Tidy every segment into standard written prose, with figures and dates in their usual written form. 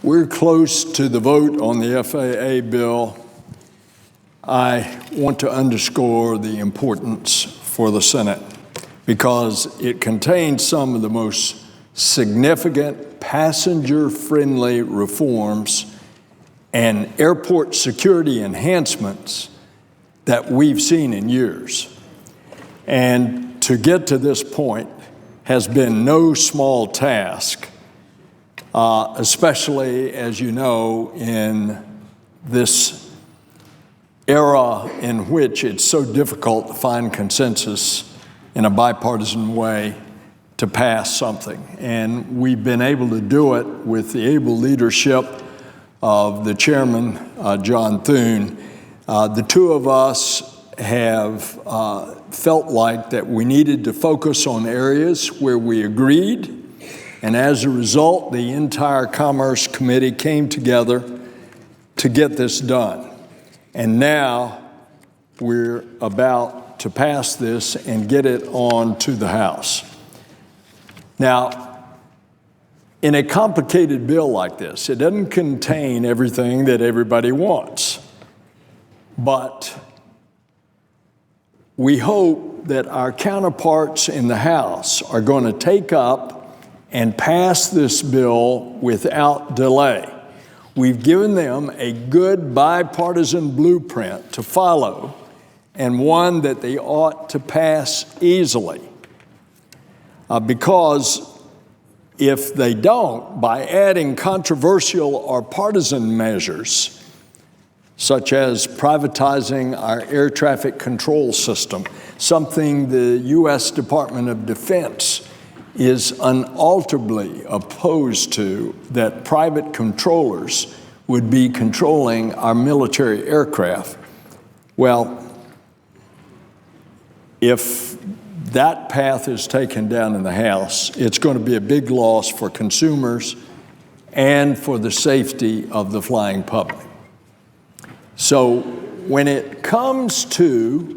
We're close to the vote on the FAA bill. I want to underscore the importance for the Senate because it contains some of the most significant passenger-friendly reforms and airport security enhancements that we've seen in years. And to get to this point has been no small task, especially, as you know, in this era in which it's so difficult to find consensus in a bipartisan way to pass something. And we've been able to do it with the able leadership of the chairman, John Thune. The two of us have felt like that we needed to focus on areas where we agreed. And as a result, the entire Commerce Committee came together to get this done. And now we're about to pass this and get it on to the House. Now, in a complicated bill like this, it doesn't contain everything that everybody wants. But we hope that our counterparts in the House are going to take up and pass this bill without delay. We've given them a good bipartisan blueprint to follow and one that they ought to pass easily. Because if they don't, by adding controversial or partisan measures, such as privatizing our air traffic control system, something the U.S. Department of Defense is unalterably opposed to, that private controllers would be controlling our military aircraft. Well, if that path is taken down in the House, it's going to be a big loss for consumers and for the safety of the flying public. So when it comes to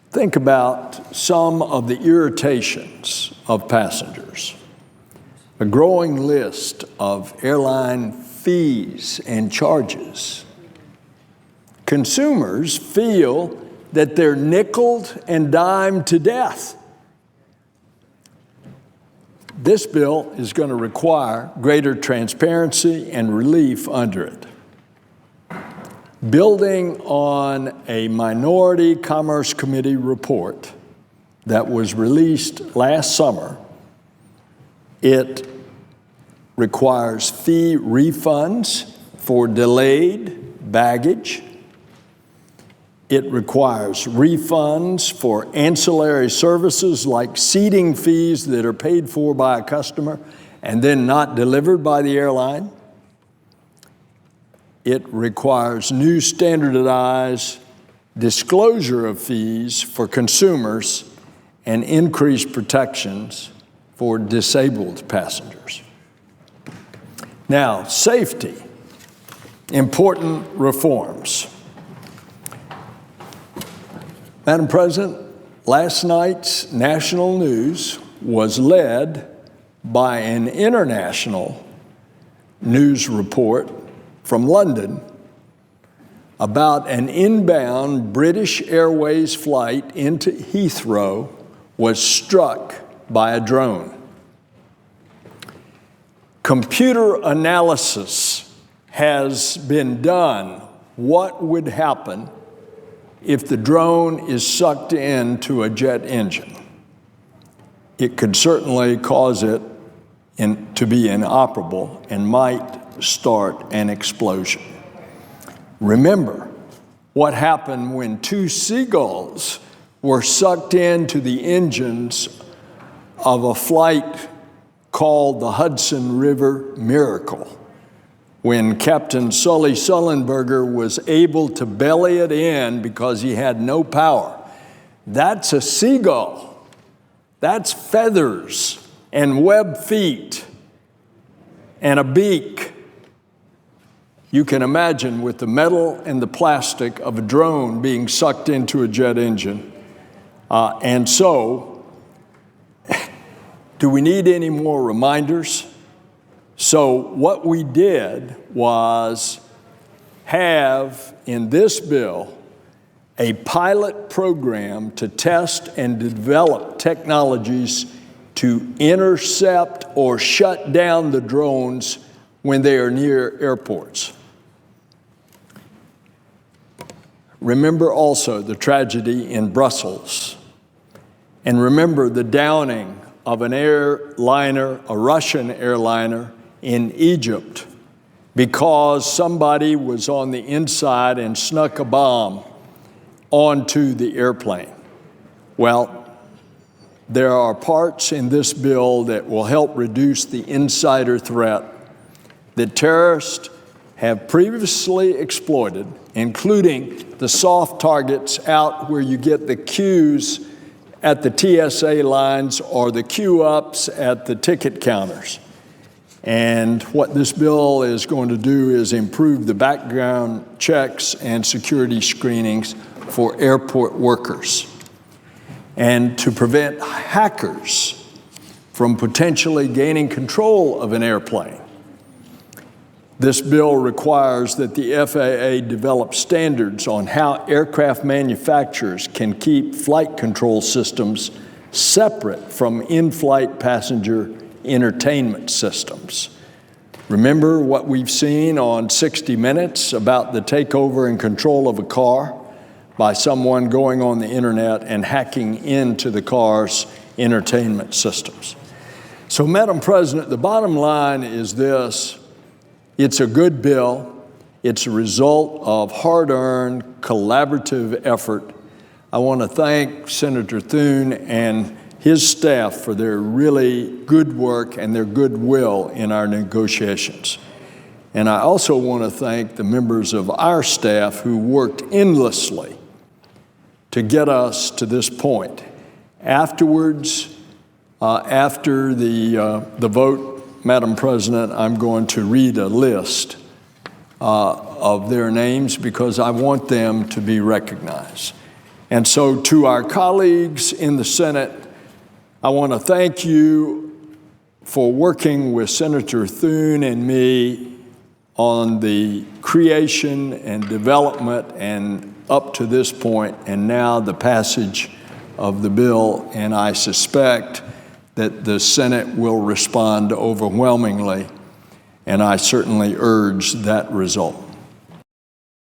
think about some of the irritations of passengers, a growing list of airline fees and charges. Consumers feel that they're nickeled and dimed to death. This bill is going to require greater transparency and relief under it. Building on a minority Commerce Committee report that was released last summer, it requires fee refunds for delayed baggage. It requires refunds for ancillary services like seating fees that are paid for by a customer and then not delivered by the airline. It requires new standardized disclosure of fees for consumers and increased protections for disabled passengers. Now, safety, important reforms. Madam President, last night's national news was led by an international news report from London about an inbound British Airways flight into Heathrow was struck by a drone. Computer analysis has been done. What would happen if the drone is sucked into a jet engine? It could certainly cause it to be inoperable and might start an explosion. Remember what happened when two seagulls were sucked into the engines of a flight called the Hudson River Miracle, when Captain Sully Sullenberger was able to belly it in because he had no power. That's a seagull. That's feathers and webbed feet and a beak. You can imagine with the metal and the plastic of a drone being sucked into a jet engine. And so, do we need any more reminders? So what we did was have in this bill a pilot program to test and develop technologies to intercept or shut down the drones when they are near airports. Remember also the tragedy in Brussels, and remember the downing of an airliner, a Russian airliner in Egypt, because somebody was on the inside and snuck a bomb onto the airplane. Well, there are parts in this bill that will help reduce the insider threat that terrorists have previously exploited, including the soft targets out where you get the queues at the TSA lines or the queue ups at the ticket counters. And what this bill is going to do is improve the background checks and security screenings for airport workers, and to prevent hackers from potentially gaining control of an airplane. This bill requires that the FAA develop standards on how aircraft manufacturers can keep flight control systems separate from in-flight passenger entertainment systems. Remember what we've seen on 60 Minutes about the takeover and control of a car by someone going on the internet and hacking into the car's entertainment systems. So, Madam President, the bottom line is this: it's a good bill. It's a result of hard-earned collaborative effort. I want to thank Senator Thune and his staff for their really good work and their goodwill in our negotiations. And I also want to thank the members of our staff who worked endlessly to get us to this point. Afterwards, after the vote, Madam President, I'm going to read a list of their names because I want them to be recognized. And so to our colleagues in the Senate, I want to thank you for working with Senator Thune and me on the creation and development and up to this point, and now the passage of the bill, and I suspect that the Senate will respond overwhelmingly, and I certainly urge that result.